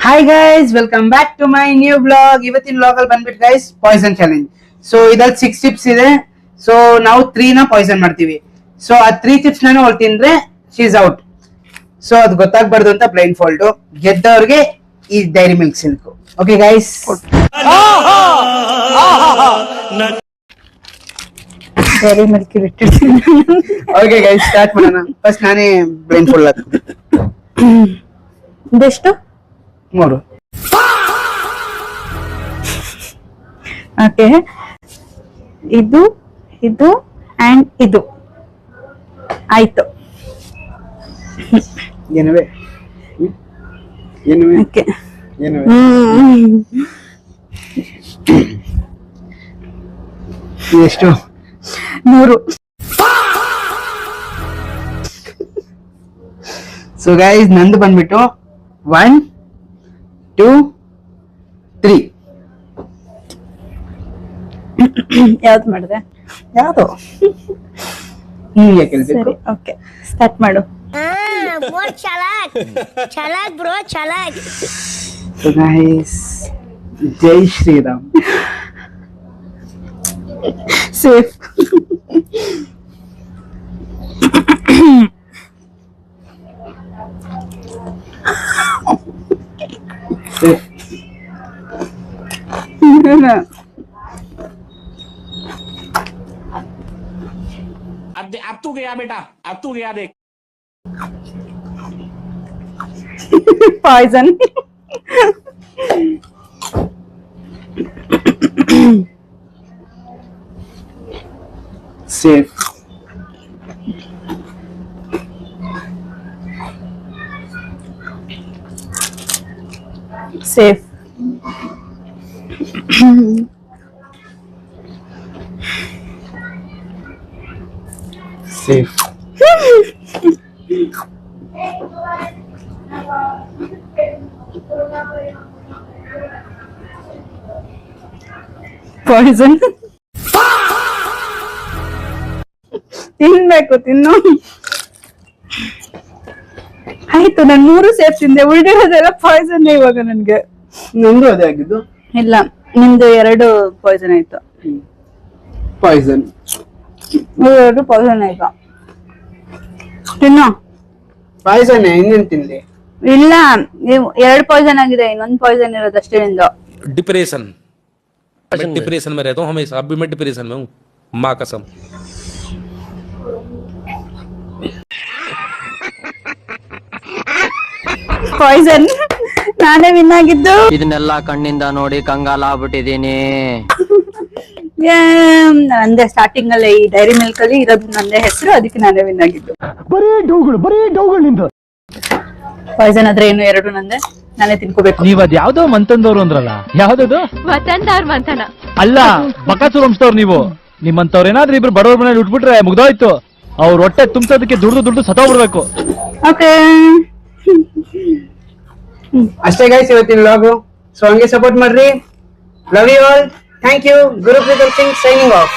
Hi guys, welcome back to my new blog. ಇವತ್ತಿನ blog ಅಲ್ಲಿ ಬಂದ್ಬಿಟ್ಟು ಗೈಸ್ ಪಾಯ್ಸನ್ ಚಾಲೆಂಜ್. ಸೊ ಇದ್ರಲ್ಲಿ 6 tips ಇದೆ. ಸೊ ನಾವು 3 ನ ಪಾಯ್ಸನ್ ಮಾಡ್ತೀವಿ. ಸೊ ಆ 3 ಟಿಪ್ಸ್ ನಾನು ಅವ್ಳು ತಿಂದ್ರೆ ಶಿ ಇಸ್ ಔಟ್. ಸೊ ಅದು ಗೊತ್ತಾಗ್ಬಾರ್ದು ಅಂತ ಬ್ಲೈಂಡ್ ಫೋಲ್ಡ್. ಗೆದ್ದವ್ರಿಗೆ ಈ Dairy Milk Silk. Okay guys, Dairy Milk ಇಟ್ಟಿರ್ತೀನಿ. ಓಕೆ ಗೈಸ್, ಸ್ಟಾರ್ಟ್ ಮಾಡೋಣ. ಫಸ್ಟ್ ನಾನೇ ಬ್ಲೈಂಡ್ ಫೋಲ್ಡ್ ಹಾಕ್ತೀನಿ. ಇದೆಷ್ಟು? 3. ಓಕೆ, ಇದು ಇದು ಅಂಡ್ ಇದು ಆಯ್ತು. ಏನವೇ ಏನವೇ ಓಕೆ, ಏನವೇ ಎಷ್ಟು? 3. ಸೊ ಗೈಸ್, ನಂದು ಬಂದ್ಬಿಟ್ಟು 1 2 3. ಯಾವ್ದು ಮಾಡಿದೆ? ಯಾವುದು ನಿಮಗೆ ಕೇಳ್ಬೇಕು. ಸರಿ, ಓಕೆ, ಸ್ಟಾರ್ಟ್ ಮಾಡು. चालाक ब्रो चालाक. ಸೊ ಗೈಸ್, ಜೈ ಶ್ರೀರಾಮ್. ಸೇಫ್. अब तू गया बेटा, अब तू गया देख. Poison. Safe. Safe. Safe. Poison. ತಿನ್ಬೇಕು, ತಿನ್ನು. ಆಯ್ತು, ನಾನು 3 ಸೇಫ್ ತಿಂದೆ, ಉಳಿದಿರೋದೆಲ್ಲ ಪಾಯ್ಸನ್ ಇವಾಗ ನನ್ಗೆ. ನಂದು ಅದೇ ಆಗಿದ್ದು. ಇಲ್ಲ, ನಿಮ್ದು 2 ಪಾಯ್ಸನ್ ಆಯ್ತು. ಪಾಯ್ಸನ್. 2 ಪಾಯ್ಸನ್ ಆಯ್ತು. ತಿನ್ನು. ಪಾಯ್ಸನ್ ಇನ್ನೇನ್ ತಿನ್ಲಿ? ಇಲ್ಲ, 2 ಪಾಯ್ಸನ್ ಆಗಿದೆ, ಇನ್ನೊಂದು ಪಾಯ್ಸನ್ ಇರೋದಷ್ಟೇ ನಿಂದು. डिप्रेशन मैं डिप्रेशन में रहता हूँ हमेशा. अब भी मैं डिप्रेशन में हूँ, माँ कसम. ಪಾಯ್ಸನ್ ನಾನೇ ವಿನ್ ಆಗಿದ್ದು. ಇದನ್ನೆಲ್ಲ ಕಣ್ಣಿಂದ ನೋಡಿ ಕಂಗಾಲಾಗ್ಬಿಟ್ಟಿದೀನಿ. ನಂದೇ ಸ್ಟಾರ್ಟಿಂಗ್ ಅಲ್ಲಿ ಈ ಡೈರಿ ಮಿಲ್ಕ್ ಅಲ್ಲಿ ಇರೋದು ನಂದೇ ಹೆಸರು, ಅದಕ್ಕೆ ನಾನೇ ವಿನ್ ಆಗಿದ್ದು. ಬರೀ ಡೌಗಳು ನಿಂದ. ಪಾಯ್ಸನ್ ಆದ್ರೆ ಏನು 2 ನಂದೆ, ನಾನೇ ತಿನ್ಕೋಬೇಕು. ನೀವ್ ಅದ್ ಯಾವ್ದೋ ಮಂತಂದವ್ರು ಅಂದ್ರಲ್ಲ, ಯಾವ್ದದು? ಅಲ್ಲ, ಬಕಾಸುರ ವಂಶದವ್ರು ನೀವು. ನಿಮ್ಮಂತವ್ರ ಏನಾದ್ರೂ ಇಬ್ರು ಬಡವ್ರ ಮನೇಲಿ ಉಟ್ಬಿಟ್ರೆ ಮುಗ್ದೋಯ್ತು. ಅವ್ರ ಹೊಟ್ಟೆ ತುಂಬಿಸೋದಕ್ಕೆ ದುಡ್ದು ಸತ್ತೋಗ್ಬಿಡ್ಬೇಕು. ಓಕೆ, ಅಷ್ಟೇ ಗೈಸ್ ಇವತ್ತಿನ ವ್ಲಾಗು. ಸೊ ಹಂಗೆ ಸಪೋರ್ಟ್ ಮಾಡ್ರಿ. Love you all. Thank you. Gurpreet Singh signing of.